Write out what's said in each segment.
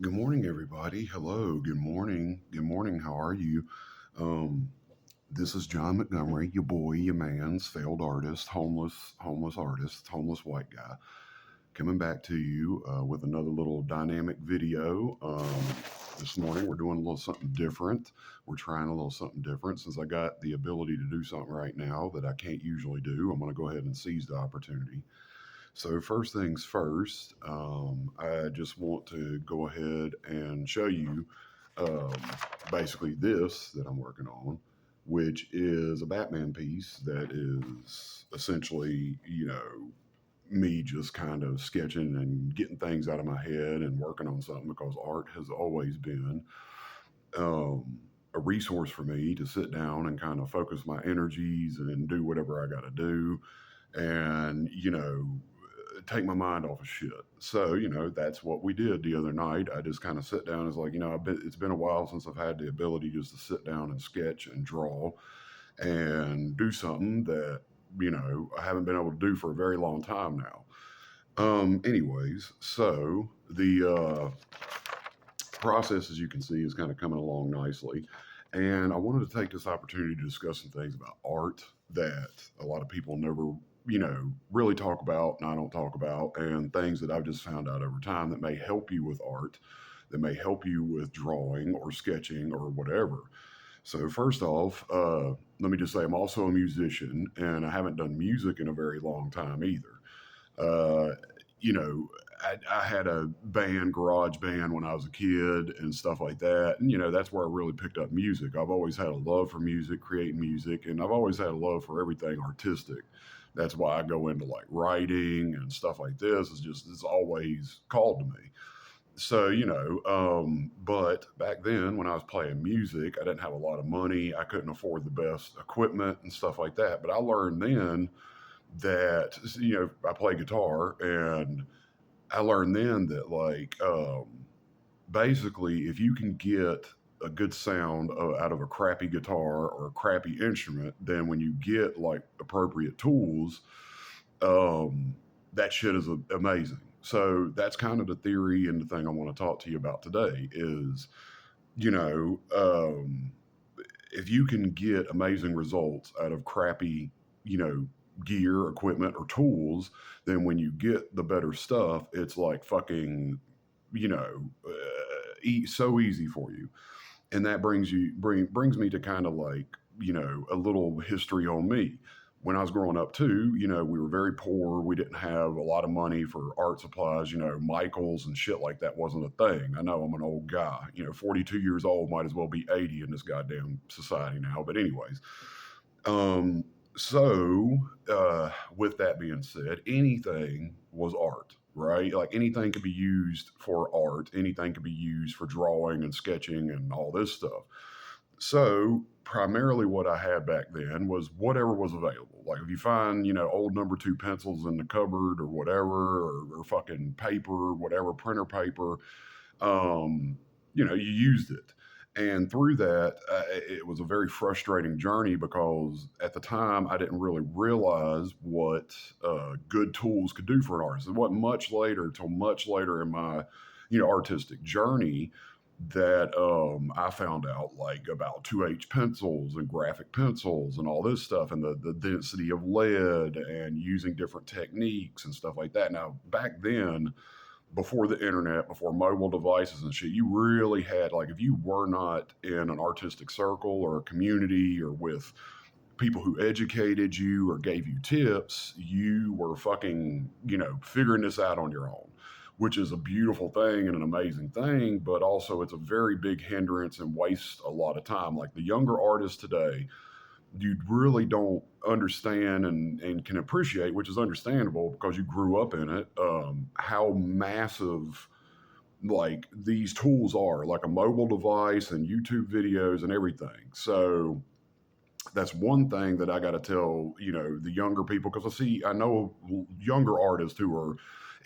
Good morning, everybody. Hello. Good morning. Good morning. How are you? Um, this is John Montgomery, your boy, your man's failed artist, homeless artist, homeless white guy, coming back to you with another little dynamic video. This morning, we're doing a little something different. We're trying a little something different. Since I got the ability to do something right now that I can't usually do, I'm going to go ahead and seize the opportunity. So, first things first, I just want to go ahead and show you um, basically this that I'm working on, which is a Batman piece that is essentially, me just kind of sketching and getting things out of my head and working on something because art has always been a resource for me to sit down and kind of focus my energies and do whatever I got to do and take my mind off of shit. So that's what we did the other night. I just kind of sit down. It's like it's been a while since I've had the ability just to sit down and sketch and draw and do something that I haven't been able to do for a very long time now. Anyways, so the process, as you can see, is kind of coming along nicely. And I wanted to take this opportunity to discuss some things about art that a lot of people never, really talk about, and I don't talk about, and things that I've just found out over time that may help you with art, that may help you with drawing or sketching or whatever. So, first off, let me just say I'm also a musician, and I haven't done music in a very long time either. Uh, you know, I had a band, garage band, when I was a kid and stuff like that. And, that's where I really picked up music. I've always had a love for music, creating music, and I've always had a love for everything artistic. That's why I go into like writing and stuff like this. It's always called to me. So, but back then when I was playing music, I didn't have a lot of money. I couldn't afford the best equipment and stuff like that. But I learned then that I play guitar, and I learned then that basically if you can get a good sound out of a crappy guitar or a crappy instrument, then when you get like appropriate tools, um, that shit is amazing. So that's kind of the theory and the thing I want to talk to you about today is you know um, if you can get amazing results out of crappy, you know, gear, equipment, or tools, then when you get the better stuff, it's like fucking, so easy for you. And that brings me to kind of like a little history on me. When I was growing up too, we were very poor. We didn't have a lot of money for art supplies. Michaels and shit like that wasn't a thing. I know I'm an old guy. 42 years old, might as well be 80 in this goddamn society now. But anyways, um, with that being said, anything was art, right? Like anything could be used for art, anything could be used for drawing and sketching and all this stuff. So, primarily what I had back then was whatever was available. Like if you find, old number two pencils in the cupboard or whatever, or fucking paper, whatever, printer paper, you used it. And through that, it was a very frustrating journey because at the time I didn't really realize what good tools could do for an artist. It wasn't much later, till much later in my, artistic journey, that I found out like about 2H pencils and graphic pencils and all this stuff, and the density of lead and using different techniques and stuff like that. Now, back then, before the internet, before mobile devices and shit, you really had, like, if you were not in an artistic circle or a community or with people who educated you or gave you tips, you were fucking, figuring this out on your own, which is a beautiful thing and an amazing thing, but also it's a very big hindrance and wastes a lot of time. Like the younger artists today, you really don't understand and can appreciate, which is understandable because you grew up in it, how massive like these tools are, like a mobile device and YouTube videos and everything. So that's one thing that I got to tell, the younger people, because I know younger artists who are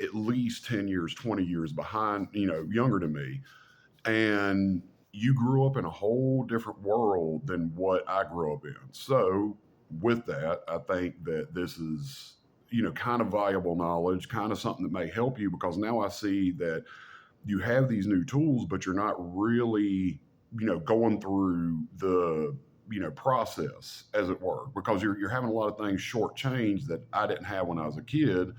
at least 10 years, 20 years behind, younger than me, and you grew up in a whole different world than what I grew up in. So, with that, I think that this is, kind of valuable knowledge, kind of something that may help you because now I see that you have these new tools, but you're not really, going through the, process, as it were, because you're having a lot of things shortchanged that I didn't have when I was a kid.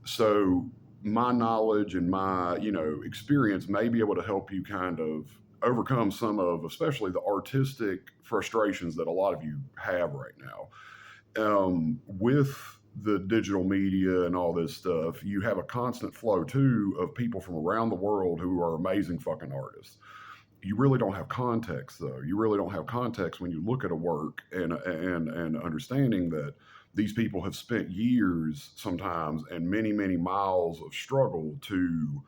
So my knowledge and my, experience may be able to help you kind of overcome some of, especially the artistic frustrations that a lot of you have right now. With the digital media and all this stuff, you have a constant flow too of people from around the world who are amazing fucking artists. You really don't have context though. You really don't have context when you look at a work and understanding that these people have spent years sometimes and many many miles of struggle to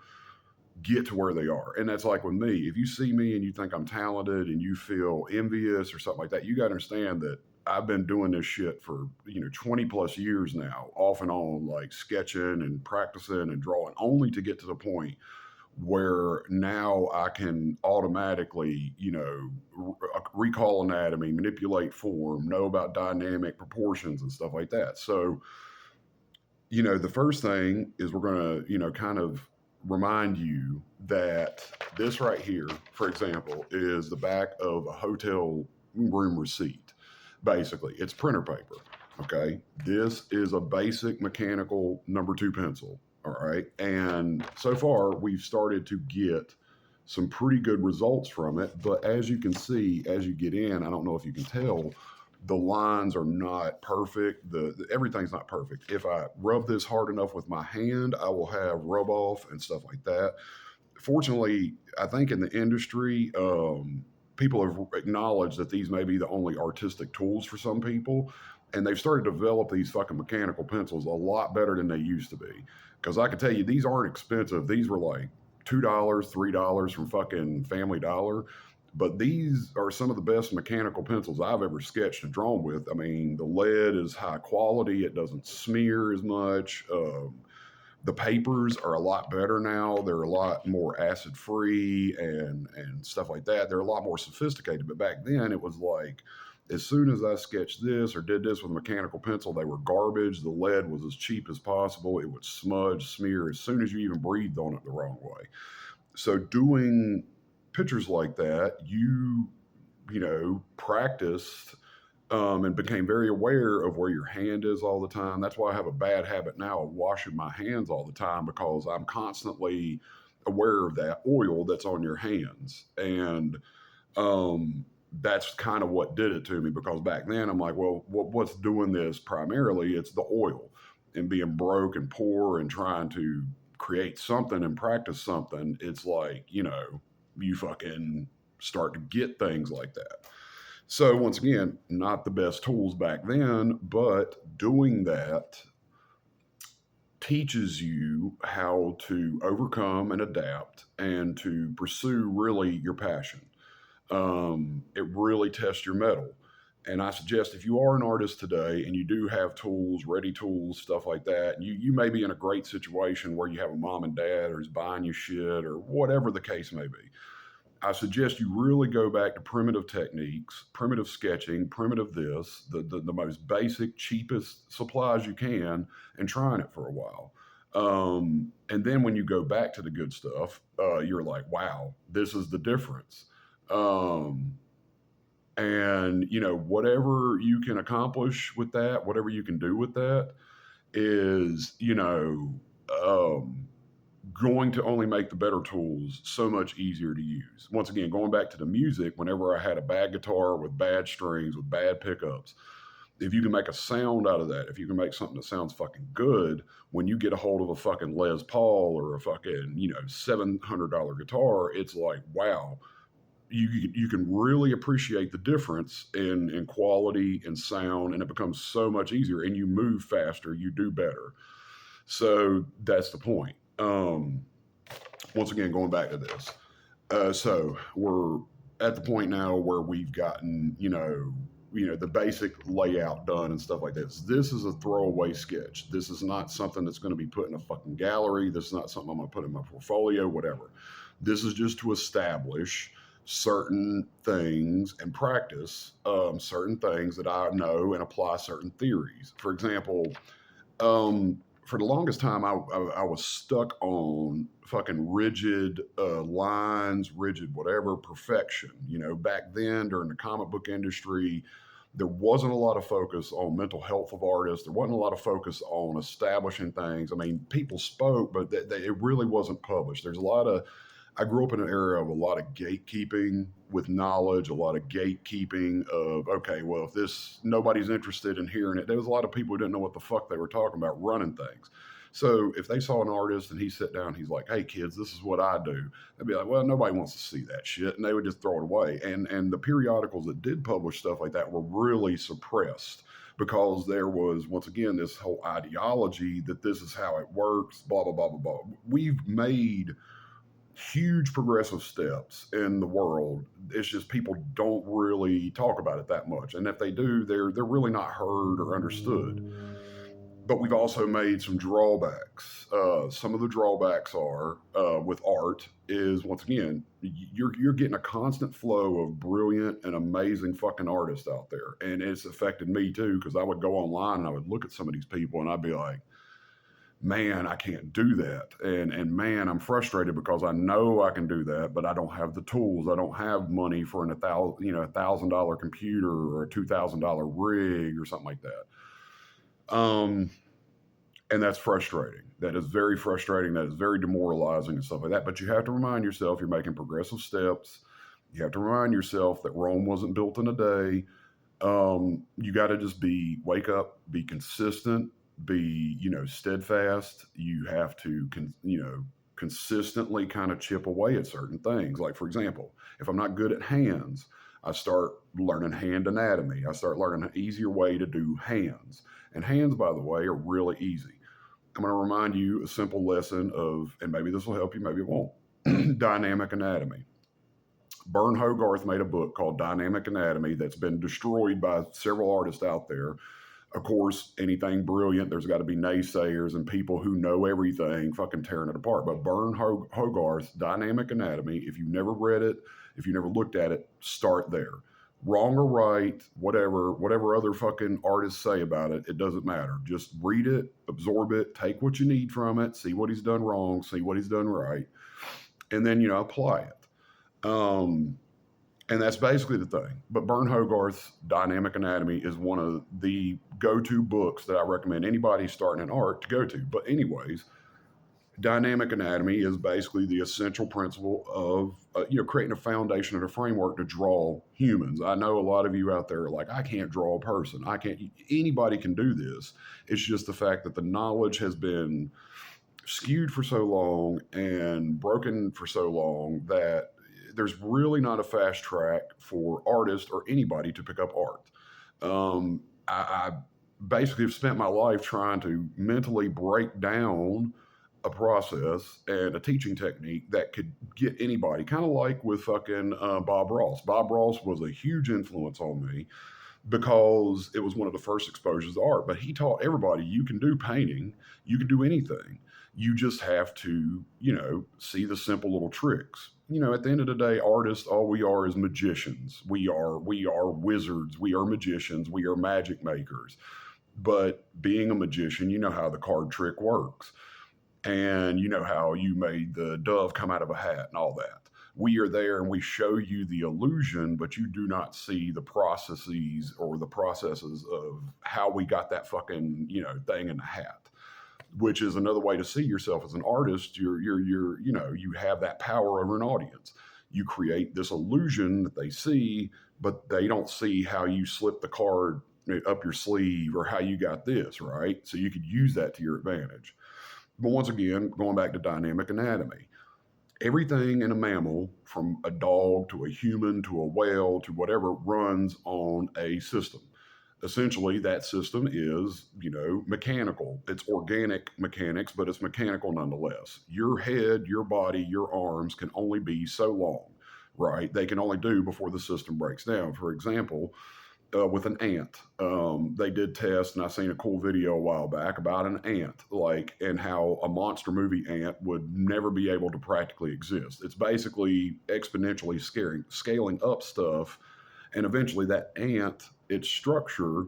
get to where they are. And that's like with me. If you see me and you think I'm talented and you feel envious or something like that, you got to understand that I've been doing this shit for, 20 plus years now, off and on, like sketching and practicing and drawing, only to get to the point where now I can automatically, recall anatomy, manipulate form, know about dynamic proportions and stuff like that. So, the first thing is we're going to, kind of remind you that this right here, for example, is the back of a hotel room receipt. Basically, it's printer paper. Okay. This is a basic mechanical #2 pencil. All right. And so far, we've started to get some pretty good results from it. But as you can see, as you get in, I don't know if you can tell, the lines are not perfect. Everything's not perfect. If I rub this hard enough with my hand, I will have rub off and stuff like that. Fortunately, I think in the industry, people have acknowledged that these may be the only artistic tools for some people, and they've started to develop these fucking mechanical pencils a lot better than they used to be. Because I can tell you, these aren't expensive. These were like $2, $3 from fucking Family Dollar. But these are some of the best mechanical pencils I've ever sketched and drawn with. I mean, the lead is high quality. It doesn't smear as much. The papers are a lot better now. They're a lot more acid free and stuff like that. They're a lot more sophisticated. But back then, it was like, as soon as I sketched this or did this with a mechanical pencil, they were garbage. The lead was as cheap as possible. It would smudge, smear as soon as you even breathed on it the wrong way. So doing pictures like that, practiced, and became very aware of where your hand is all the time. That's why I have a bad habit now of washing my hands all the time, because I'm constantly aware of that oil that's on your hands. And that's kind of what did it to me, because back then I'm like, well, what's doing this primarily? It's the oil and being broke and poor and trying to create something and practice something. It's like, you fucking start to get things like that. So once again, not the best tools back then, but doing that teaches you how to overcome and adapt and to pursue really your passion. It really tests your mettle. And I suggest, if you are an artist today and you do have tools, ready tools, stuff like that, you may be in a great situation where you have a mom and dad who's buying you shit or whatever the case may be. I suggest you really go back to primitive techniques, primitive sketching, primitive this, the most basic, cheapest supplies you can, and trying it for a while. And then when you go back to the good stuff, you're like, wow, this is the difference. Um, and, whatever you can accomplish with that, whatever you can do with that is, going to only make the better tools so much easier to use. Once again, going back to the music, whenever I had a bad guitar with bad strings, with bad pickups, if you can make a sound out of that, if you can make something that sounds fucking good, when you get a hold of a fucking Les Paul or a fucking, $700 guitar, it's like, wow, you can really appreciate the difference in quality and sound, and it becomes so much easier, and you move faster, you do better. So that's the point. Once again, going back to this, so we're at the point now where we've gotten, the basic layout done and stuff like this. This is a throwaway sketch. This is not something that's going to be put in a fucking gallery. This is not something I'm going to put in my portfolio, whatever. This is just to establish certain things and practice certain things that I know and apply certain theories. For example, for the longest time, I was stuck on fucking rigid lines, rigid whatever, perfection. You know, back then during the comic book industry, there wasn't a lot of focus on mental health of artists. There wasn't a lot of focus on establishing things. I mean, people spoke, but it really wasn't published. There's a lot of I grew up in an era of a lot of gatekeeping with knowledge, a lot of gatekeeping of, okay, well, if this, nobody's interested in hearing it. There was a lot of people who didn't know what the fuck they were talking about running things. So if they saw an artist and he sat down, he's like, hey, kids, this is what I do. They'd be like, well, nobody wants to see that shit. And they would just throw it away. And the periodicals that did publish stuff like that were really suppressed because there was, once again, this whole ideology that this is how it works, blah, blah, blah, blah, blah. We've made huge progressive steps in the world. It's just people don't really talk about it that much, and if they do, they're really not heard or understood. But we've also made some drawbacks. Some of the drawbacks are with art is, once again, you're getting a constant flow of brilliant and amazing fucking artists out there, and it's affected me too because I would go online and I would look at some of these people and I'd be like, man, I can't do that. And man, I'm frustrated because I know I can do that, but I don't have the tools. I don't have money for $1,000 computer or a $2,000 rig or something like that. And that's frustrating. That is very frustrating. That is very demoralizing and stuff like that. But you have to remind yourself you're making progressive steps. You have to remind yourself that Rome wasn't built in a day. You got to just wake up, be consistent, be steadfast. You have to consistently kind of chip away at certain things. Like, for example, if I'm not good at hands, I start learning hand anatomy. I start learning an easier way to do hands. And hands, by the way, are really easy. I'm going to remind you a simple lesson of, and maybe this will help you, maybe it won't, dynamic anatomy. Bern Hogarth made a book called Dynamic Anatomy that's been destroyed by several artists out there. Of course, anything brilliant, there's got to be naysayers and people who know everything fucking tearing it apart. But Bern Hogarth's Dynamic Anatomy, if you've never read it, if you never looked at it, start there. Wrong or right, whatever other fucking artists say about it, it doesn't matter. Just read it, absorb it, take what you need from it, see what he's done wrong, see what he's done right, and then, apply it. And that's basically the thing. But Bern Hogarth's Dynamic Anatomy is one of the go-to books that I recommend anybody starting in art to go to. But anyways, Dynamic Anatomy is basically the essential principle of creating a foundation and a framework to draw humans. I know a lot of you out there are like, I can't draw a person. I can't. Anybody can do this. It's just the fact that the knowledge has been skewed for so long and broken for so long that there's really not a fast track for artists or anybody to pick up art. I basically have spent my life trying to mentally break down a process and a teaching technique that could get anybody, kind of like with fucking Bob Ross. Bob Ross was a huge influence on me because it was one of the first exposures to art. But he taught everybody you can do painting, you can do anything. You just have to, see the simple little tricks. At the end of the day, artists, all we are is magicians. We are wizards. We are magicians. We are magic makers. But being a magician, you know how the card trick works. And you know how you made the dove come out of a hat and all that. We are there and we show you the illusion, but you do not see the processes of how we got that fucking, thing in the hat. Which is another way to see yourself as an artist. You have that power over an audience. You create this illusion that they see, but they don't see how you slip the card up your sleeve or how you got this, right? So you could use that to your advantage. But once again, going back to Dynamic Anatomy, everything in a mammal, from a dog to a human to a whale to whatever, runs on a system. Essentially, that system is, mechanical. It's organic mechanics, but it's mechanical nonetheless. Your head, your body, your arms can only be so long, right? They can only do before the system breaks down. For example, with an ant, they did tests, and I seen a cool video a while back about an ant, and how a monster movie ant would never be able to practically exist. It's basically exponentially scaling up stuff. And eventually that ant, its structure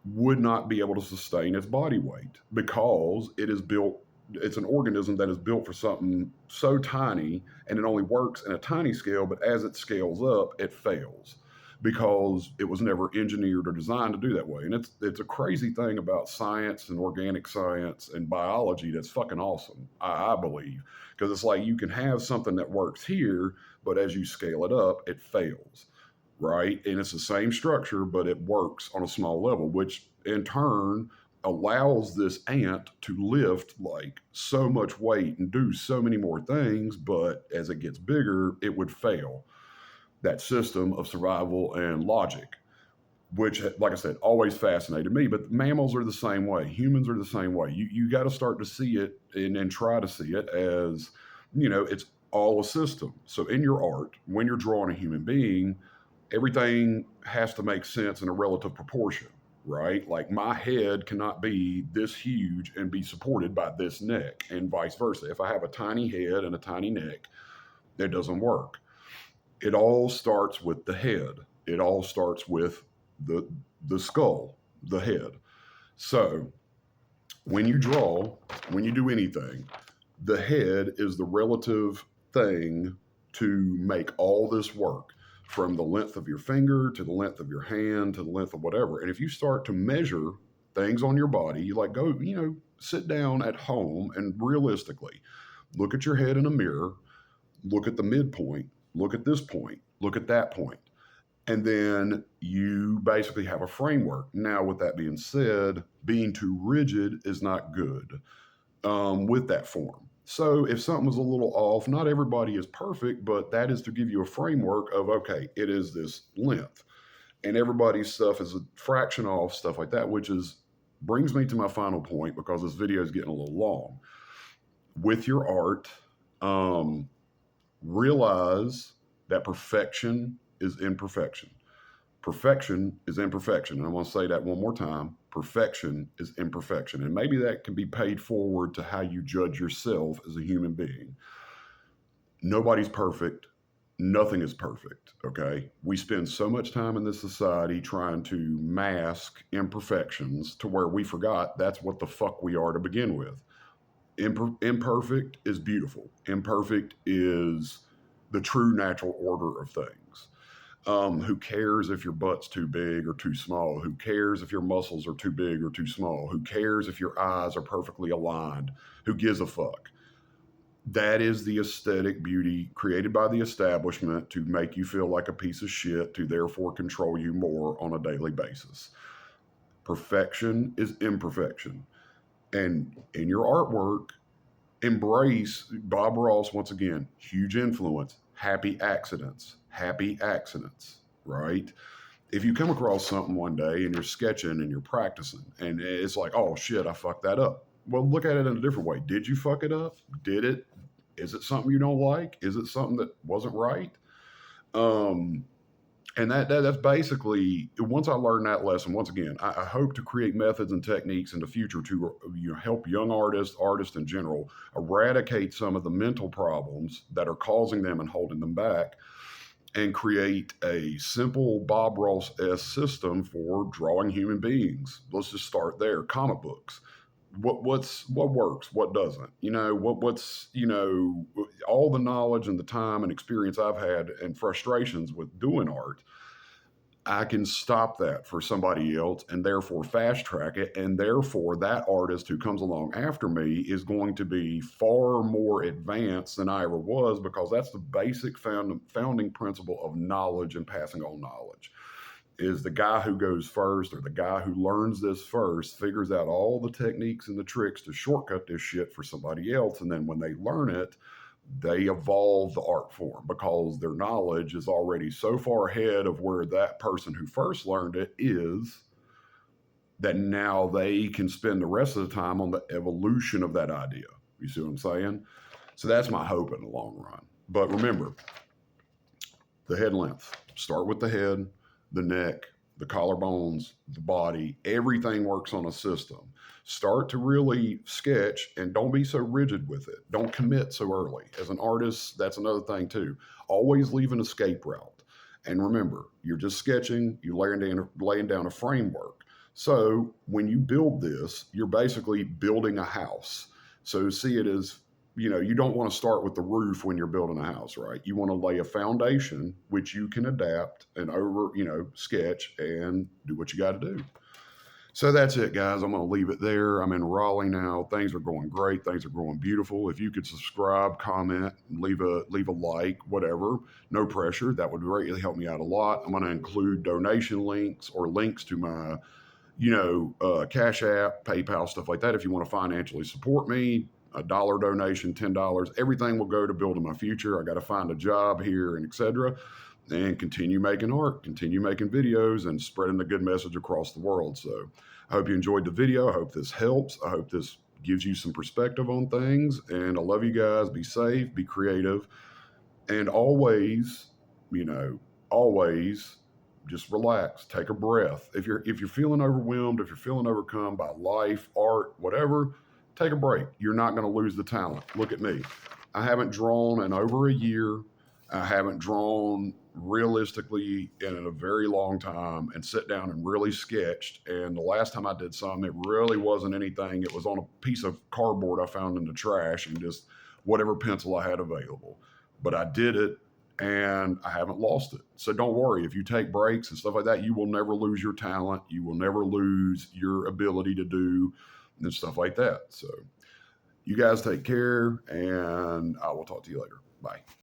would not be able to sustain its body weight because it is built, it's an organism that is built for something so tiny, and it only works in a tiny scale, but as it scales up, it fails because it was never engineered or designed to do that way. And it's a crazy thing about science and organic science and biology that's fucking awesome, I believe, because it's like you can have something that works here, but as you scale it up, it fails, right? And it's the same structure, but it works on a small level, which in turn allows this ant to lift like so much weight and do so many more things. But as it gets bigger, it would fail that system of survival and logic, which, like I said, always fascinated me. But mammals are the same way. Humans are the same way. You got to start to see it and try to see it as, it's all a system. So in your art, when you're drawing a human being, everything has to make sense in a relative proportion, right? Like my head cannot be this huge and be supported by this neck, and vice versa. If I have a tiny head and a tiny neck, that doesn't work. It all starts with the head. It all starts with the skull, the head. So when you draw, when you do anything, the head is the relative thing to make all this work, from the length of your finger to the length of your hand to the length of whatever. And if you start to measure things on your body, you like go, sit down at home and realistically look at your head in a mirror, look at the midpoint, look at this point, look at that point. And then you basically have a framework. Now, with that being said, being too rigid is not good with that form. So if something was a little off, not everybody is perfect, but that is to give you a framework of, okay, it is this length. And everybody's stuff is a fraction off, stuff like that, which brings me to my final point, because this video is getting a little long. With your art, realize that perfection is imperfection. Perfection is imperfection. And I want to say that one more time. Perfection is imperfection. And maybe that can be paid forward to how you judge yourself as a human being. Nobody's perfect. Nothing is perfect, okay? We spend so much time in this society trying to mask imperfections to where we forgot that's what the fuck we are to begin with. Imperfect is beautiful. Imperfect is the true natural order of things. Who cares if your butt's too big or too small? Who cares if your muscles are too big or too small? Who cares if your eyes are perfectly aligned? Who gives a fuck? That is the aesthetic beauty created by the establishment to make you feel like a piece of shit, to therefore control you more on a daily basis. Perfection is imperfection. And in your artwork, embrace Bob Ross, once again, huge influence, happy accidents, right? If you come across something one day and you're sketching and you're practicing and it's like, oh shit, I fucked that up. Well, look at it in a different way. Did you fuck it up? Is it something you don't like? Is it something that wasn't right? And that's basically, once I learned that lesson, once again, I hope to create methods and techniques in the future to help young artists in general, eradicate some of the mental problems that are causing them and holding them back, and create a simple Bob Ross-esque system for drawing human beings. Let's just start there. Comic books. What works, what doesn't, what's all the knowledge and the time and experience I've had and frustrations with doing art, I can stop that for somebody else and therefore fast track it. And therefore that artist who comes along after me is going to be far more advanced than I ever was, because that's the basic founding principle of knowledge and passing on knowledge. Is the guy who goes first, or the guy who learns this first, figures out all the techniques and the tricks to shortcut this shit for somebody else. And then when they learn it, they evolve the art form, because their knowledge is already so far ahead of where that person who first learned it is, that now they can spend the rest of the time on the evolution of that idea. You see what I'm saying? So that's my hope in the long run. But remember, the head length. Start with the head, the neck, the collarbones, the body. Everything works on a system. Start to really sketch, and don't be so rigid with it. Don't commit so early. As an artist, that's another thing too. Always leave an escape route. And remember, you're just sketching, you're laying down a framework. So when you build this, you're basically building a house. So see it as, you don't want to start with the roof when you're building a house, right? You want to lay a foundation, which you can adapt and sketch and do what you got to do. So that's it, guys. I'm going to leave it there. I'm in Raleigh now. Things are going great. Things are going beautiful. If you could subscribe, comment, leave a like, whatever. No pressure. That would greatly help me out a lot. I'm going to include donation links or links to my Cash App, PayPal, stuff like that. If you want to financially support me, $1 donation, $10, everything will go to building my future. I got to find a job here and etc. And continue making art, continue making videos, and spreading the good message across the world. So I hope you enjoyed the video. I hope this helps. I hope this gives you some perspective on things. And I love you guys. Be safe, be creative, and always, always just relax, take a breath. If you're feeling overwhelmed, if you're feeling overcome by life, art, whatever, take a break. You're not going to lose the talent. Look at me. I haven't drawn in over a year. I haven't drawn realistically in a very long time and sit down and really sketched. And the last time I did some, it really wasn't anything. It was on a piece of cardboard I found in the trash and just whatever pencil I had available. But I did it and I haven't lost it. So don't worry. If you take breaks and stuff like that, you will never lose your talent. You will never lose your ability to do and stuff like that. So you guys take care, and I will talk to you later. Bye.